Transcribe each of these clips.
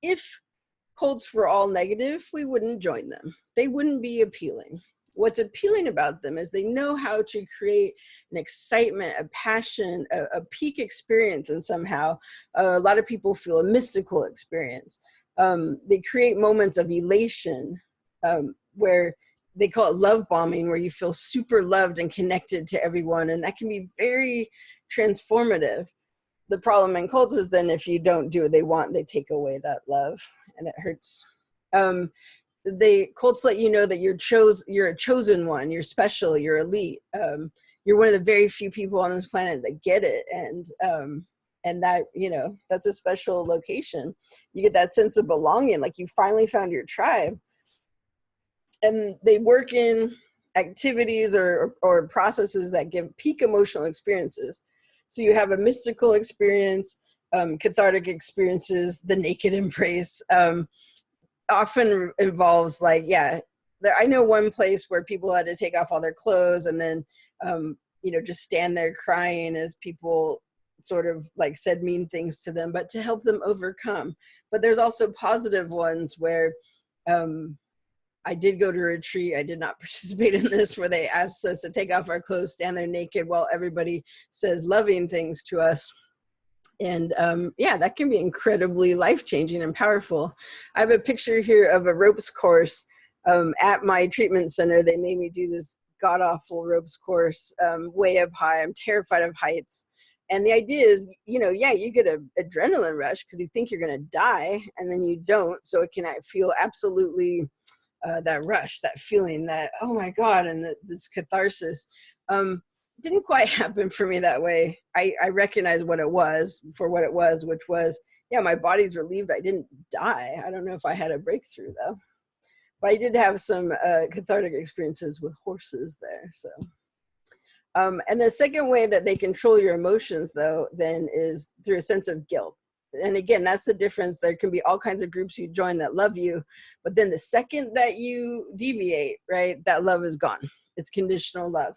if cults were all negative, we wouldn't join them. They wouldn't be appealing. What's appealing about them is they know how to create an excitement, a passion, a peak experience, and somehow a lot of people feel a mystical experience. They create moments of elation where they call it love bombing, where you feel super loved and connected to everyone, and that can be very transformative. The problem in cults is then if you don't do what they want, they take away that love, and it hurts. Cults let you know that you're a chosen one, you're special, you're elite. You're one of the very few people on this planet that get it, and that, you know, that's a special location. You get that sense of belonging, like you finally found your tribe. And they work in activities or processes that give peak emotional experiences. So you have a mystical experience, cathartic experiences, the naked embrace, often involves like, yeah, I know one place where people had to take off all their clothes and then, you know, just stand there crying as people sort of like said mean things to them, but to help them overcome. But there's also positive ones where, I did go to a retreat. I did not participate in this, where they asked us to take off our clothes, stand there naked while everybody says loving things to us. And yeah, that can be incredibly life-changing and powerful. I have a picture here of a ropes course at my treatment center. They made me do this god-awful ropes course way up high. I'm terrified of heights. And the idea is, you know, yeah, you get an adrenaline rush because you think you're going to die, and then you don't. So it can feel absolutely that rush, that feeling that, oh my God, and this catharsis. Didn't quite happen for me that way. I recognized what it was for what it was, which was, yeah, my body's relieved I didn't die. I don't know if I had a breakthrough though, but I did have some cathartic experiences with horses there. So, and the second way that they control your emotions though, then is through a sense of guilt. And again, that's the difference. There can be all kinds of groups you join that love you, but then the second that you deviate, right, that love is gone. It's conditional love.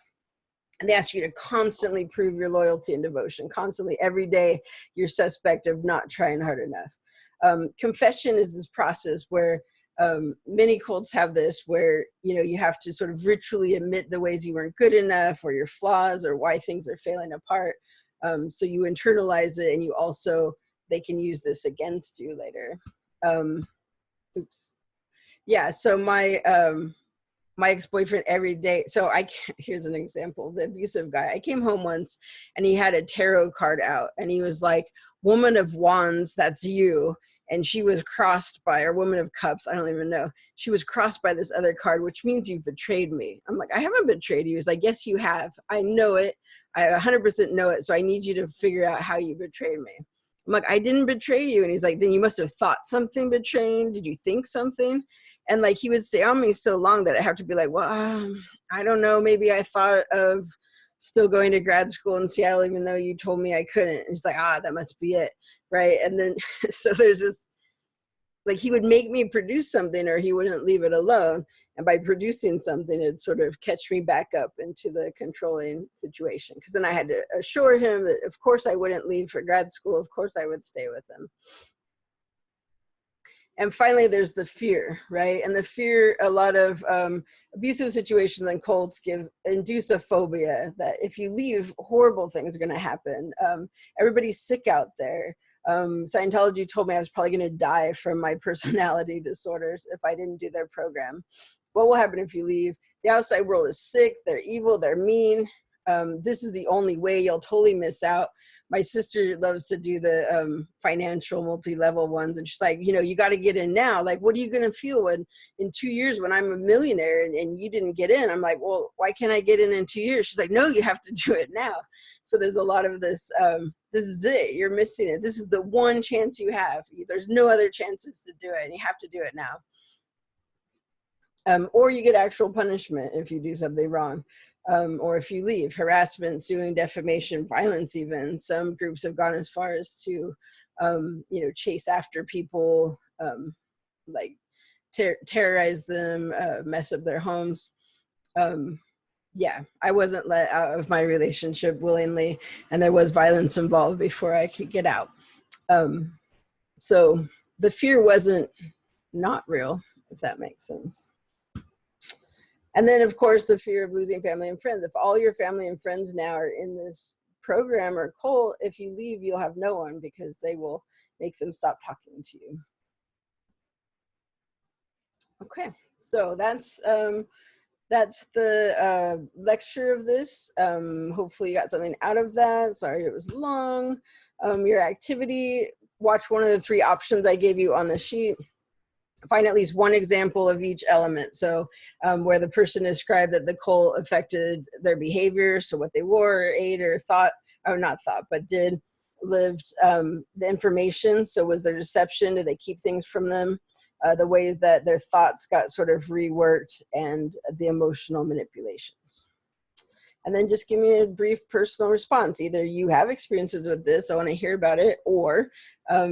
And they ask you to constantly prove your loyalty and devotion. Constantly, every day, you're suspect of not trying hard enough. Confession is this process where many cults have this, where, you know, you have to sort of ritually admit the ways you weren't good enough, or your flaws, or why things are failing apart. So you internalize it, and you also, they can use this against you later. Oops. Yeah, so my ex-boyfriend every day, so here's an example, the abusive guy. I came home once and he had a tarot card out, and he was like, woman of wands, that's you. And she was crossed by, or woman of cups, I don't even know. She was crossed by this other card, which means you've betrayed me. I'm like, I haven't betrayed you. He's like, yes, you have. I know it. I 100% know it. So I need you to figure out how you betrayed me. I'm like, I didn't betray you. And he's like, then you must have thought something betraying. Did you think something? And like, he would stay on me so long that I have to be like, well, I don't know. Maybe I thought of still going to grad school in Seattle, even though you told me I couldn't. And he's like, that must be it. Right. And then, so there's this, like, he would make me produce something, or he wouldn't leave it alone. And by producing something, it'd sort of catch me back up into the controlling situation. Because then I had to assure him that, of course, I wouldn't leave for grad school. Of course, I would stay with him. And finally, there's the fear, right? And the fear, a lot of abusive situations and cults induce a phobia that if you leave, horrible things are going to happen. Everybody's sick out there. Scientology told me I was probably going to die from my personality disorders if I didn't do their program. What will happen if you leave? The outside world is sick, they're evil, they're mean. This is the only way, you'll totally miss out. My sister loves to do the financial multi-level ones, and she's like, you know, you got to get in now. Like, what are you going to feel when in 2 years when I'm a millionaire and you didn't get in? I'm like, well, why can't I get in 2 years? She's like, no, you have to do it now. So there's a lot of this, this is it, you're missing it. This is the one chance you have. There's no other chances to do it, and you have to do it now. Or you get actual punishment if you do something wrong. Or if you leave, harassment, suing, defamation, violence even. Some groups have gone as far as to, you know, chase after people, like terrorize them, mess up their homes. Yeah, I wasn't let out of my relationship willingly, and there was violence involved before I could get out. So the fear wasn't not real, if that makes sense. And then, of course, the fear of losing family and friends. If all your family and friends now are in this program or cult, if you leave, you'll have no one because they will make them stop talking to you. Okay, so that's the lecture of this. Hopefully you got something out of that. Sorry it was long. Your activity, watch one of the 3 options I gave you on the sheet. Find at least one example of each element. So where the person described that the cult affected their behavior, so what they wore, or ate, or thought, or not thought, but did, lived, the information. So was there deception? Did they keep things from them? The ways that their thoughts got sort of reworked, and the emotional manipulations. And then just give me a brief personal response. Either you have experiences with this, I want to hear about it, or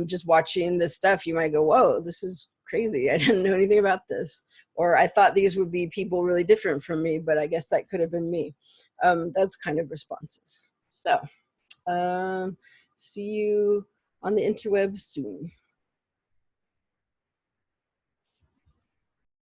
just watching this stuff, you might go, whoa, this is crazy. I didn't know anything about this. Or I thought these would be people really different from me, but I guess that could have been me. Those kind of responses. So see you on the interwebs soon.